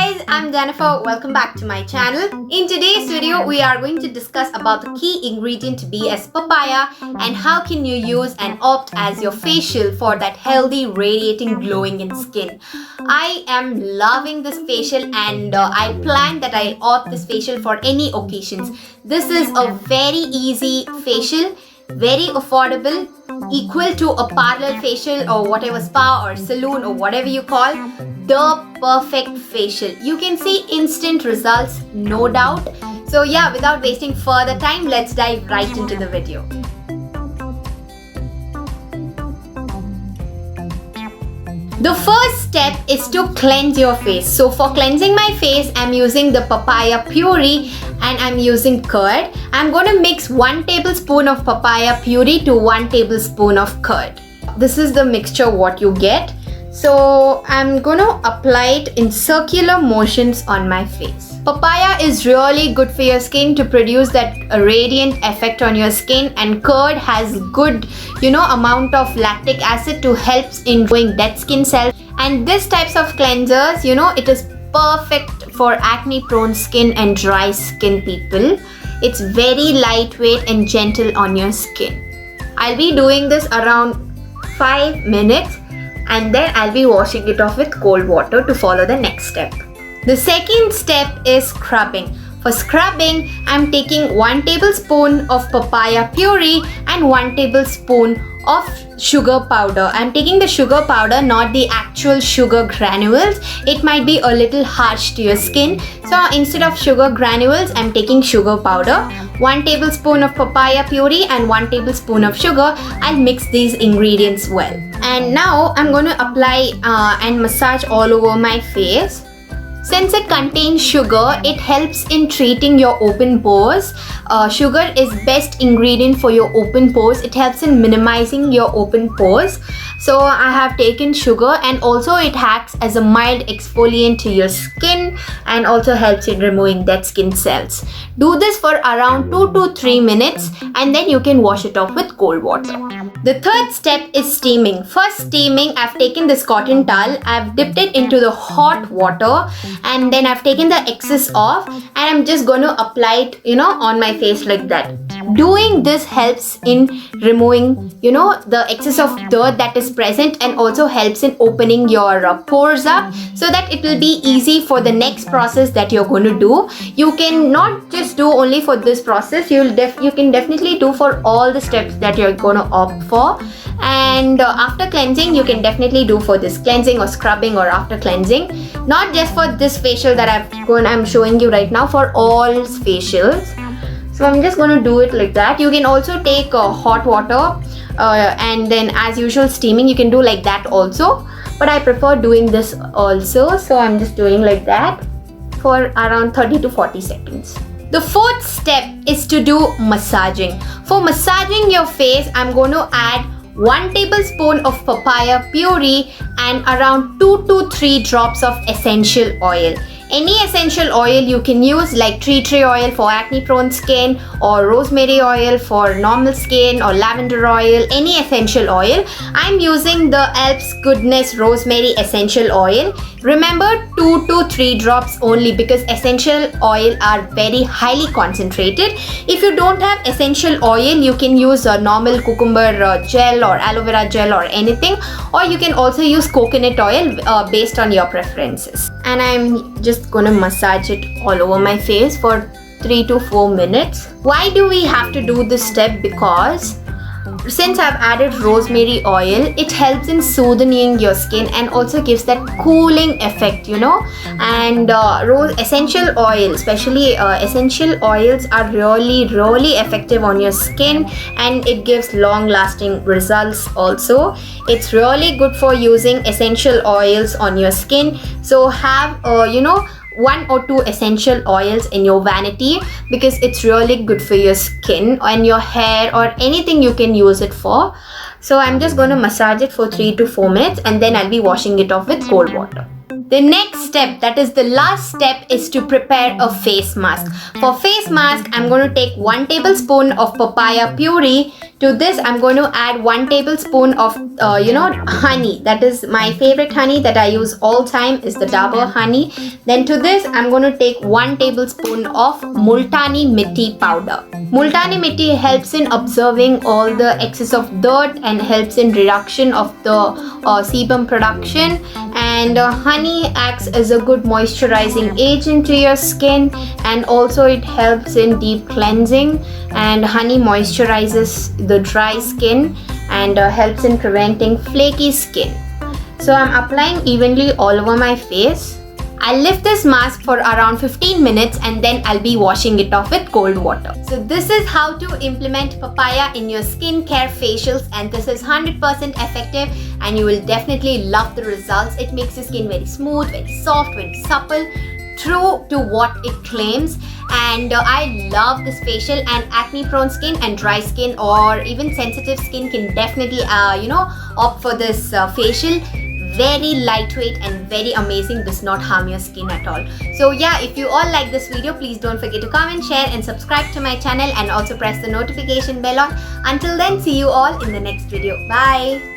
guys, I'm Jennifer. Welcome back to my channel. In today's video, we are going to discuss about the key ingredient to be as papaya and how can you use and opt as your facial for that healthy, radiating, glowing in skin. I am loving this facial and I plan that I'll opt this facial for any occasions. This is a very easy facial, very affordable, equal to a parlor facial or whatever, spa or salon or whatever you call, the perfect facial. You can see instant results, no doubt. So yeah, without wasting further time, let's dive right into the video. The first step is to cleanse your face. So for cleansing my face, I'm using the papaya puree and I'm using curd. I'm going to mix 1 tablespoon of papaya puree to 1 tablespoon of curd. This is the mixture what you get. So I'm going to apply it in circular motions on my face. Papaya is really good for your skin to produce that radiant effect on your skin, and curd has good, amount of lactic acid to help in growing dead skin cells. And this types of cleansers, it is perfect for acne prone skin and dry skin people. It's very lightweight and gentle on your skin. I'll be doing this around 5 minutes and then I'll be washing it off with cold water to follow the next step. The second step is scrubbing. For scrubbing, I'm taking 1 tablespoon of papaya puree and 1 tablespoon of sugar powder. I'm taking the sugar powder, not the actual sugar granules. It might be a little harsh to your skin. So instead of sugar granules, I'm taking sugar powder. 1 tablespoon of papaya puree and 1 tablespoon of sugar. I'll mix these ingredients well. And now I'm going to apply and massage all over my face. Since it contains sugar, it helps in treating your open pores. Sugar is best ingredient for your open pores. It helps in minimizing your open pores. So I have taken sugar, and also it acts as a mild exfoliant to your skin and also helps in removing dead skin cells. Do this for around 2 to 3 minutes and then you can wash it off with cold water. The third step is steaming. First steaming, I've taken this cotton towel, I've dipped it into the hot water and then I've taken the excess off and I'm just going to apply it, on my face like that. Doing this helps in removing, the excess of dirt that is present and also helps in opening your pores up so that it will be easy for the next process that you're going to do. You can not just do only for this process, you can definitely do for all the steps that you're going to opt for. And after cleansing, you can definitely do for this cleansing or scrubbing or after cleansing, not just for this facial that I'm showing you right now, for all facials. So I'm just going to do it like that. You can also take hot water and then as usual steaming, you can do like that also, but I prefer doing this also, so I'm just doing like that for around 30 to 40 seconds. The fourth step is to do massaging. For massaging your face, I'm going to add 1 tablespoon of papaya puree and around 2 to 3 drops of essential oil. Any essential oil you can use, like tea tree oil for acne prone skin, or rosemary oil for normal skin, or lavender oil, any essential oil. I'm using the Alps Goodness Rosemary Essential Oil. Remember, 2 to 3 drops only because essential oil are very highly concentrated. If you don't have essential oil, you can use a normal cucumber gel or aloe vera gel or anything, or you can also use coconut oil based on your preferences. And I'm just gonna massage it all over my face for 3 to 4 minutes. Why do we have to do this step? Because since I've added rosemary oil, it helps in soothing your skin and also gives that cooling effect, and essential oil, especially essential oils, are really effective on your skin and it gives long lasting results also. It's really good for using essential oils on your skin. So have 1 or 2 essential oils in your vanity because it's really good for your skin and your hair or anything you can use it for. So I'm just going to massage it for 3 to 4 minutes and then I'll be washing it off with cold water. The next step, that is the last step, is to prepare a face mask. For face mask, I'm going to take 1 tablespoon of papaya puree to To this, I'm going to add 1 tablespoon of honey. That is my favorite honey that I use all time is the Dabur honey. Then to this, I'm going to take 1 tablespoon of Multani Mitti powder. Multani Mitti helps in absorbing all the excess of dirt and helps in reduction of the sebum production. And honey acts as a good moisturizing agent to your skin, and also it helps in deep cleansing. And honey moisturizes the dry skin and helps in preventing flaky skin. So I'm applying evenly all over my face. I'll leave this mask for around 15 minutes and then I'll be washing it off with cold water. So this is how to implement papaya in your skincare facials, and this is 100% effective and you will definitely love the results. It makes your skin very smooth, very soft, very supple, true to what it claims. And I love this facial, and acne prone skin and dry skin or even sensitive skin can definitely opt for this facial. Very lightweight and very amazing, does not harm your skin at all. So yeah, if you all like this video, please don't forget to comment, share and subscribe to my channel, and also press the notification bell on. Until then, see you all in the next video. Bye.